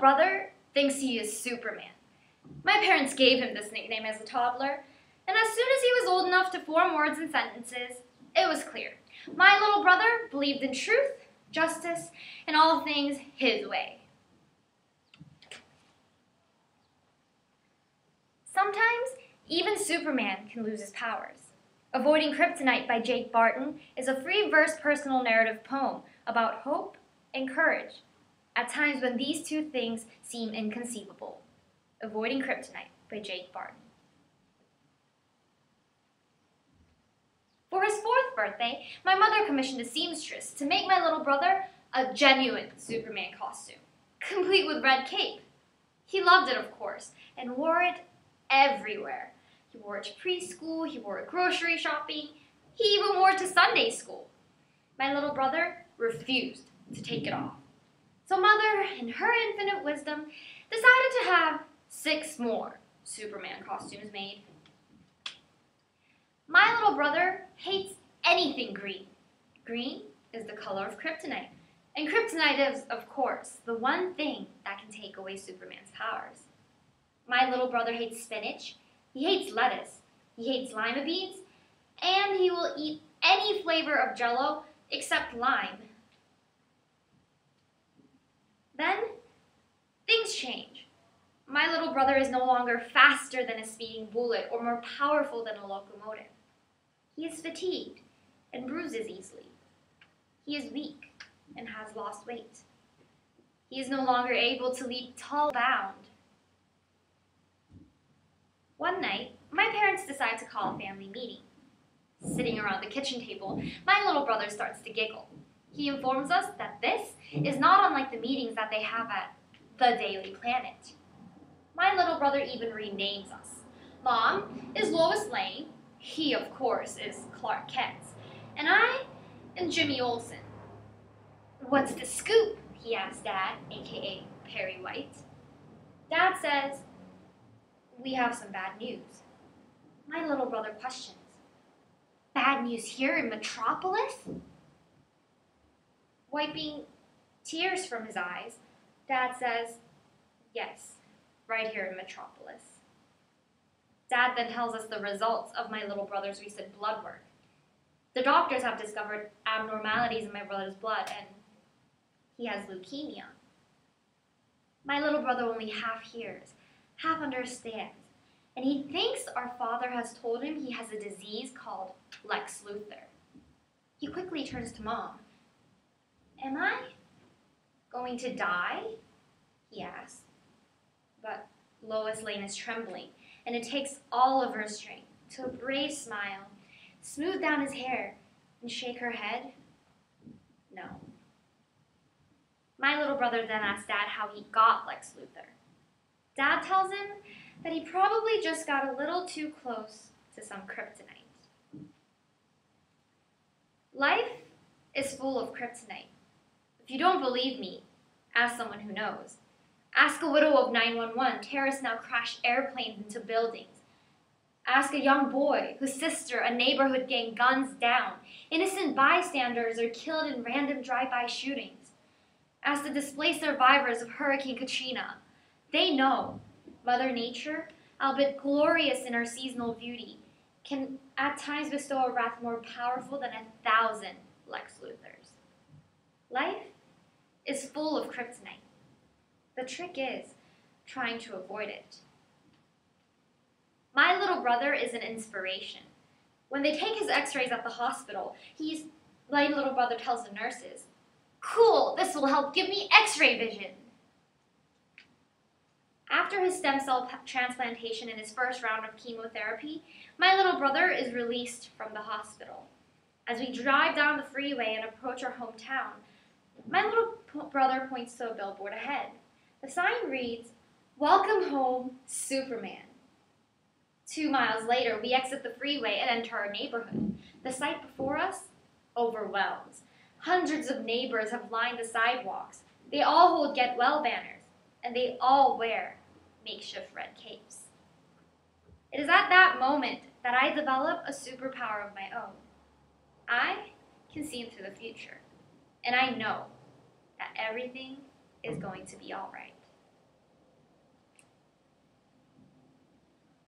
brother thinks he is Superman. My parents gave him this nickname as a toddler, and as soon as he was old enough to form words and sentences, it was clear. My little brother believed in truth, justice, and all things his way. Sometimes, even Superman can lose his powers. Avoiding Kryptonite by Jake Barton is a free verse personal narrative poem about hope and courage at times when these two things seem inconceivable. Avoiding Kryptonite by Jake Barton. For his 4th birthday, my mother commissioned a seamstress to make my little brother a genuine Superman costume, complete with red cape. He loved it, of course, and wore it everywhere. He wore it to preschool, he wore it grocery shopping, he even wore it to Sunday school. My little brother refused to take it off. So Mother, in her infinite wisdom, decided to have 6 more Superman costumes made. My little brother hates anything green. Green is the color of kryptonite. And kryptonite is, of course, the one thing that can take away Superman's powers. My little brother hates spinach, he hates lettuce, he hates lima beans, and he will eat any flavor of Jell-O except lime. Then, things change. My little brother is no longer faster than a speeding bullet or more powerful than a locomotive. He is fatigued and bruises easily. He is weak and has lost weight. He is no longer able to leap tall bound. One night, my parents decide to call a family meeting. Sitting around the kitchen table, my little brother starts to giggle. He informs us that this is not unlike the meetings that they have at the Daily Planet. My little brother even renames us. Mom is Lois Lane, he of course is Clark Kent, and I am Jimmy Olsen. What's the scoop? He asks Dad, aka Perry White. Dad says, we have some bad news. My little brother questions, bad news here in Metropolis? Wiping tears from his eyes, Dad says, yes, right here in Metropolis. Dad then tells us the results of my little brother's recent blood work. The doctors have discovered abnormalities in my brother's blood, and he has leukemia. My little brother only half hears, half understands, and he thinks our father has told him he has a disease called Lex Luthor. He quickly turns to Mom. Am I going to die? He asks. But Lois Lane is trembling, and it takes all of her strength to a brave smile, smooth down his hair, and shake her head. No. My little brother then asks Dad how he got Lex Luthor. Dad tells him that he probably just got a little too close to some kryptonite. Life is full of kryptonite. If you don't believe me, ask someone who knows. Ask a widow of 911, terrorists now crash airplanes into buildings. Ask a young boy whose sister, a neighborhood gang, guns down. Innocent bystanders are killed in random drive-by shootings. Ask the displaced survivors of Hurricane Katrina. They know Mother Nature, albeit glorious in her seasonal beauty, can at times bestow a wrath more powerful than 1,000 Lex Luthors. Life is full of kryptonite. The trick is trying to avoid it. My little brother is an inspiration. When they take his x-rays at the hospital, my little brother tells the nurses, "Cool, this will help give me x-ray vision." After his stem cell transplantation and his first round of chemotherapy, my little brother is released from the hospital. As we drive down the freeway and approach our hometown, my little brother points to a billboard ahead. The sign reads, "Welcome home, Superman." 2 miles later, we exit the freeway and enter our neighborhood. The sight before us overwhelms. Hundreds of neighbors have lined the sidewalks. They all hold Get Well banners, and they all wear makeshift red capes. It is at that moment that I develop a superpower of my own. I can see into the future, and I know that everything is going to be all right.